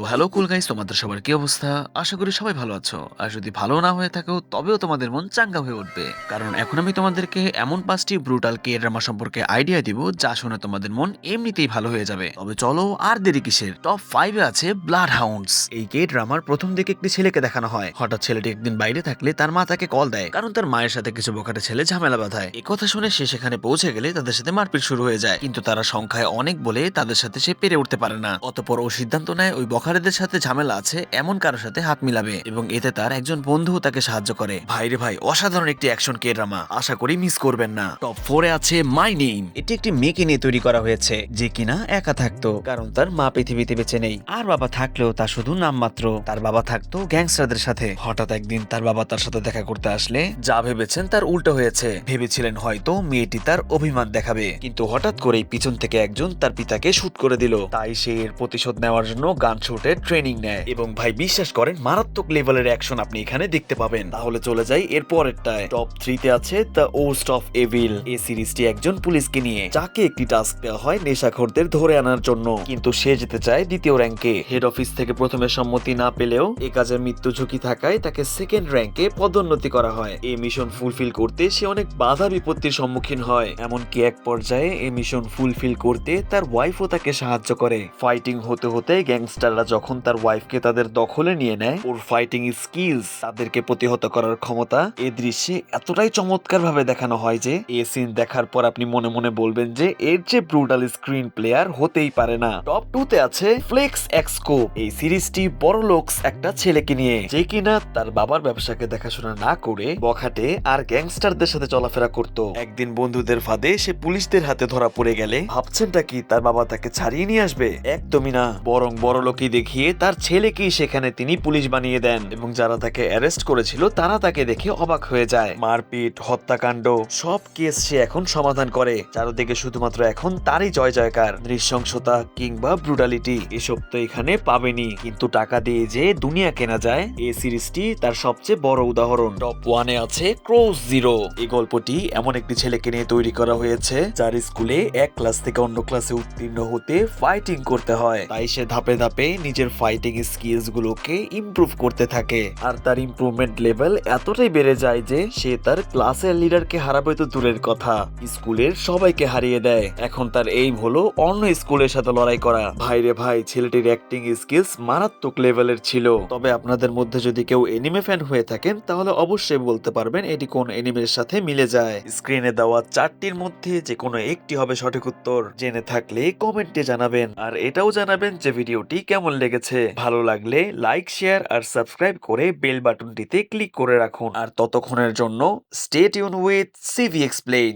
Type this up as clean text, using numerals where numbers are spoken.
Hello কুল guys, তোমাদের সবার কি অবস্থা? আশা করি সবাই ভালো আছো। আর যদি ভালো না হয়ে থাকো তবেও তোমাদের মন চাঙ্গা হয়ে উঠবে, কারণ এখন আমি তোমাদেরকে এমন 5টি ব্রুটাল কে ড্রামা সম্পর্কে আইডিয়া দিব যা শুনে তোমাদের মন এমনিতেই ভালো হয়ে যাবে। তবে চলো আর দেরি কিসের, টপ 5 এ আছে ব্লাড হাউন্ডস। এই কে ড্রামার প্রথম দিকে একটি ছেলেকে দেখানো হয়। হঠাৎ ছেলেটি একদিন বাইরে থাকলে তার মা তাকে কল দেয়, কারণ তার মায়ের সাথে কিছু বখাটে ছেলে ঝামেলা বাঁধায়। এই কথা শুনে সে সেখানে পৌঁছে গেলে তাদের সাথে মারপিট শুরু হয়ে যায়, কিন্তু তারা সংখ্যায় অনেক বলে তাদের সাথে সে পেরে উঠতে পারে না। অতঃপর ও সিদ্ধান্ত নেয় ওই বখারেদের সাথে ঝামেলা আছে এমন কারোর সাথে হাত মিলাবে, এবং এতে তার একজন বন্ধু তাকে সাহায্য করে। ভাইরে ভাই, অসাধারণ একটি অ্যাকশন কে ড্রামা, আশা করি মিস করবেন না। টপ 4 এ আছে মাই নেম। এটি একটি মেয়েকে নিয়ে তৈরি করা হয়েছে যে কিনা একা থাকতো, কারণ তার মা পৃথিবীতে বেঁচে নেই। আর বাবা থাকলেও তা শুধু নামমাত্র। তার বাবা থাকতো গ্যাংস্টারদের সাথে। হঠাৎ একদিন তার বাবা তার সাথে দেখা করতে আসলে যা ভেবেছেন তার উল্টো হয়েছে। ভেবেছিলেন হয়তো মেয়েটি তার অভিমান দেখাবে, কিন্তু হঠাৎ করেই পিছন থেকে একজন তার পিতাকে শুট করে দিল। তাই সে এর প্রতিশোধ নেওয়ার জন্য গান শুটের ট্রেনিং নেয়। এবং ভাই বিশ্বাস করেন, মারাত্মক লেভেলের অ্যাকশন আপনি এখানে দেখতে পাবেন। তাহলে চলে যাই এর পরেরটায়। টপ 3 তে আছে দ্য ওস্ট অফ এভিল। এই সিরিজটি একজন পুলিশকে নিয়ে, যাকে একটি টাস্ক দেওয়া হয় নেশাখোরদের ধরে আনার জন্য, কিন্তু সে যেতে চায় দ্বিতীয় র্যাঙ্কে। হেড অফিস থেকে প্রথমে সম্মতি না পেলেও এ কাজের মৃত্যু ঝুঁকি থাকায় তাকে সেকেন্ড র্যাঙ্কে পদোন্নতি করা হয়। এই মিশন ফুলফিল করতে সে অনেক বাধা বিপত্তির সম্মুখীন হয়, এমনকি এক পর্যায়ে এই মিশন ফুলফিল করতে তার ওয়াইফও তাকে সাহায্য করে। ফাইটিং হতে হতে গ্যাংস্টাররা যখন তার ওয়াইফকে তাদের দখলে নিয়ে নেয়, ওর ফাইটিং স্কিলস, তাদেরকে প্রতিহত করার ক্ষমতা এ দৃশ্যে এতটাই চমৎকার ভাবে দেখানো হয় যে এই সিন দেখার পর আপনি মনে মনে বলবেন যে এর যে ব্রুটাল স্ক্রিন প্লেয়ার হতেই পারে না। টপ 2 তে আছে ফ্লেক্স এক্সকোপ। এই সিরিজটি বড় লোকস একটা ছেলেকে নিয়ে, যে কিনা তার বাবার ব্যবসাকে দেখাশোনা না করে বখাটে আর গ্যাংস্টারদের সাথে চলাফেরা করত। একদিন বন্ধুদের ফাঁদে সে পুলিশদের হাতে ধরা পড়ে গেলে ভাবছেনটা কি তার বাবা তাকে ছাড়িয়ে নিয়ে আসবে? একদমই না, বরং বড় লোকই দেখিয়ে তার ছেলেকেই সেখানে তিনি পুলিশ বানিয়ে দেন। এবং যারা তাকে অ্যারেস্ট করেছিল তারা তাকে দেখে অবাক হয়ে যায়। মারপিট, হত্যাকাণ্ড, সব কেস সে এখন সমাধান করে। চারদিকে শুধুমাত্র এখন তারই জয় জয়কার। নৃশংসতা কিংবা ব্রুটালিটি এসব তো এখানে পাবেনি, কিন্তু টাকা দিয়ে যে দুনিয়া কেনা যায়, এই সিরিজটি তার সবচেয়ে বড় উদাহরণ। টপ 1 এ আছে ক্রস জিরো। এই গল্পটি এমন একটি ছেলেকে নিয়ে তৈরি করা হয়েছে যার স্কুলে এক ক্লাস থেকে অন্য ক্লাসে উত্তীর্ণ হতে ফাইটিং করতে হয়। তাই সে ধাপে ধাপে নিজের ফাইটিং স্কিলস গুলোকে ইমপ্রুভ করতে থাকে। আর তার ইমপ্রুভমেন্ট লেভেল এতটাই বেড়ে যায় যে সে তার ক্লাসের লিডারকে হারাবে তো দূরের কথা, স্কুলের সবাইকে হারিয়ে দেয়। এখন তার এইম হলো অন্য স্কুলের সাথে লড়াই করা। ভাইরে ভাই, ছেলেটির অ্যাক্টিং স্কিলস মারাত্মক লেভেলের ছিল। তবে আপনাদের মধ্যে যদি কেউ এনিমে ফ্যান হয়ে থাকেন তাহলে অবশ্যই বলতে পারবেন এটি কোন এনিমের সাথে মিলে যায়। স্ক্রিনে দেওয়া 4টির মধ্যে যে কোনো একটি হবে সঠিক উত্তর। জেনে থাকলে কমেন্টে জানাবেন, আর এটাও জানাবেন যে ভিডিওটি কেমন লেগেছে। ভালো লাগলে লাইক, শেয়ার আর সাবস্ক্রাইব করে বেল বাটনটিতে ক্লিক করে রাখুন। আর ততক্ষণের জন্য stay tune with CV explain.